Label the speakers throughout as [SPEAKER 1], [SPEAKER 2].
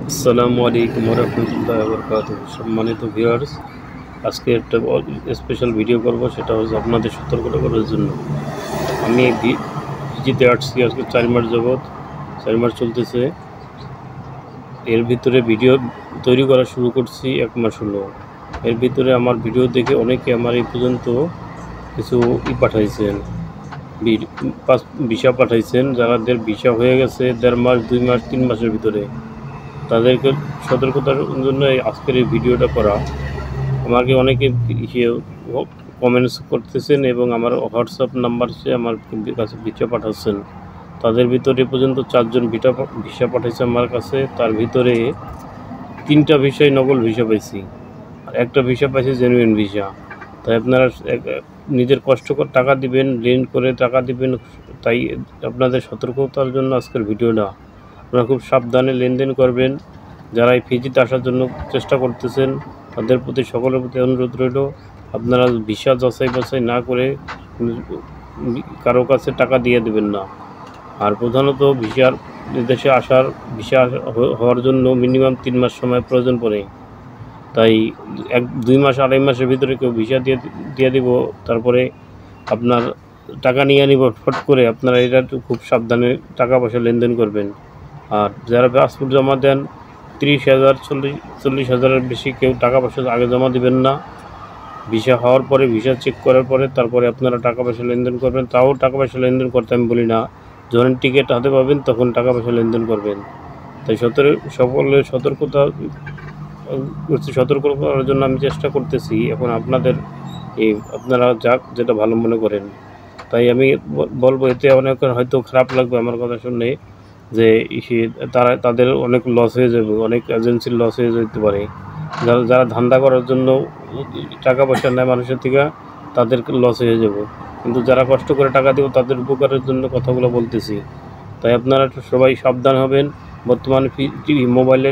[SPEAKER 1] আসসালামু আলাইকুম রহমতুল্লাহ বরকাতুহ। সম্মানিত ভিউয়ার্স, আজকে একটা স্পেশাল ভিডিও করব, সেটা হচ্ছে আপনাদের সতর্কতা করার জন্য। আমি পিজিতে আসছি আজকে 4 মাস যাবৎ, 4 মাস চলতেছে। এর ভিতরে ভিডিও তৈরি করা শুরু করছি 1 মাস হলো। এর ভিতরে আমার ভিডিও দেখে অনেকে আমার এই পর্যন্ত কিছু পাঠাইছেন, ভিসা পাঠাইছেন। যাদের ভিসা হয়ে গেছে 1.5 মাস, 2 মাস, 3 মাসের ভিতরে, তাদেরকে সতর্কতার জন্য আজকের এই ভিডিওটা করা। আমাকে অনেকে কমেন্টস করতেছেন এবং আমার হোয়াটসঅ্যাপ নাম্বার সে আমার কাছে ভিসা পাঠাচ্ছেন। তাদের ভিতরে পর্যন্ত 4 জন ভিসা পাঠাইছে আমার কাছে। তার ভিতরে 3টা ভিসাই নকল ভিসা পাইছি, আর একটা ভিসা পাইছি জেনুইন ভিসা। তাই আপনারা নিজের কষ্ট করে টাকা দিবেন, লেন করে টাকা দিবেন। তাই আপনাদের সতর্কতার জন্য আজকের ভিডিওটা। আপনারা খুব সাবধানে লেনদেন করবেন। যারা এই ফিজিতে আসার জন্য চেষ্টা করতেছেন, তাদের প্রতি সকলের প্রতি অনুরোধ রইল, আপনারা ভিসা যাচাই বাছাই না করে কারো কাছে টাকা দিয়ে দেবেন না। আর প্রধানত দেশে আসার ভিসা হওয়ার জন্য মিনিমাম 3 মাস সময় প্রয়োজন পড়ে। তাই 2 মাস 2.5 মাসের ভিতরে কেউ ভিসা দিয়ে দিব, তারপরে আপনার টাকা নিয়ে নিব ফট করে। আপনারা এটা খুব সাবধানে টাকা পয়সা লেনদেন করবেন। আর যারা পাসপোর্ট জমা দেন 30,000, 40,000-এর বেশি কেউ টাকা পয়সা আগে জমা দিবেন না। ভিসা হওয়ার পরে, ভিসা চেক করার পরে তারপরে আপনারা টাকা পয়সা লেনদেন করবেন। তাও টাকা পয়সা লেনদেন করতে আমি বলি না, যখন টিকিট হাতে পাবেন তখন টাকা পয়সা লেনদেন করবেন। তাই সকলের সতর্ক করার জন্য আমি চেষ্টা করতেছি। এখন আপনারা যেটা ভালো মনে করেন। তাই আমি বলবো, এতে অনেকের হয়তো খারাপ লাগবে আমার কথা শুনে, যে তাদের অনেক লস হয়ে যাবে, অনেক এজেন্সির লস হয়ে যেতে পারে। যারা ধান্দা করার জন্য টাকা পয়সা নেয় মানুষের থেকে, তাদের লস হয়ে যাবে। কিন্তু যারা কষ্ট করে টাকা দেব, তাদের উপকারের জন্য কথাগুলো বলতেছি। তাই আপনারা সবাই সাবধান হবেন। বর্তমানে মোবাইলে,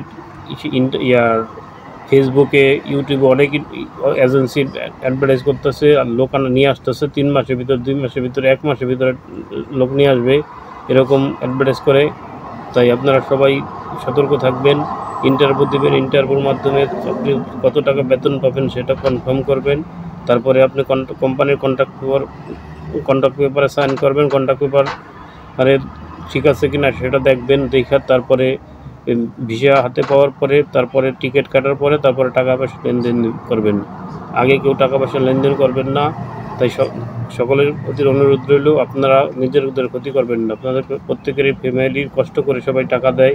[SPEAKER 1] ফেসবুকে, ইউটিউবে অনেক এজেন্সি অ্যাডভার্টাইজ করতেছে, আর লোক নিয়ে আসতেছে 3 মাসের ভিতরে, 2 মাসের ভিতরে, 1 মাসের ভিতরে লোক নিয়ে আসবে, এরকম অ্যাডভার্টাইজ করে। তাই আপনারা সবাই সতর্ক থাকবেন। ইন্টারভিউ দেবেন, ইন্টারভিউর মাধ্যমে আপনি কত টাকা বেতন পাবেন সেটা কনফার্ম করবেন। তারপরে আপনি কোম্পানির কন্ট্রাক্ট পেপারে সাইন করবেন। কন্ট্রাক্ট পেপার ঠিক আছে কিনা সেটা দেখবেন, দেখা তারপরে ভিসা হাতে পাওয়ার পরে, তারপরে টিকিট কাটার পরে, তারপরে টাকা পয়সা লেনদেন করবেন। আগে কেউ টাকা পয়সা লেনদেন করবেন না। তাই সকলের প্রতি অনুরোধ রইল, আপনারা নিজেদের ক্ষতি করবেন না। আপনাদের প্রত্যেকেরই ফ্যামিলির কষ্ট করে সবাই টাকা দেয়।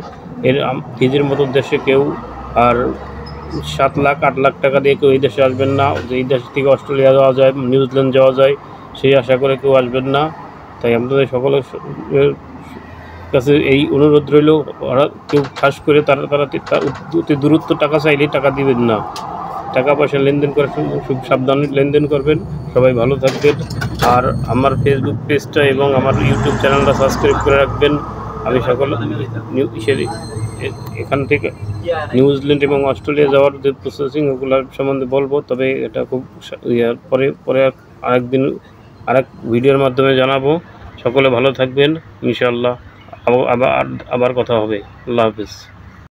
[SPEAKER 1] ফিজির মতো দেশে কেউ আর 7 লাখ 8 লাখ টাকা দিয়ে কেউ এই দেশে আসবেন না। যে এই দেশ থেকে অস্ট্রেলিয়া যাওয়া যায়, নিউজিল্যান্ড যাওয়া যায়, সেই আশা করে কেউ আসবেন না। তাই আপনাদের সকলের কাছে এই অনুরোধ রইল, ওরা কেউ খাস করে তারা অতি দূরত্ব টাকা চাইলে টাকা দিবেন না। টাকা পয়সা লেনদেন করার সময় খুব সাবধানে লেনদেন করবেন। সবাই ভালো থাকবেন। আর আমার ফেসবুক পেজটা এবং আমার ইউটিউব চ্যানেলটা সাবস্ক্রাইব করে রাখবেন। আমি এখান থেকে নিউজিল্যান্ড এবং অস্ট্রেলিয়া যাওয়ার যে প্রসেসিং, ওগুলো সম্বন্ধে বলবো। তবে এটা খুব পরে আরেক ভিডিওর মাধ্যমে জানাবো। সকলে ভালো থাকবেন, ইনশাআল্লাহ। আবার কথা হবে। আল্লাহ হাফিজ।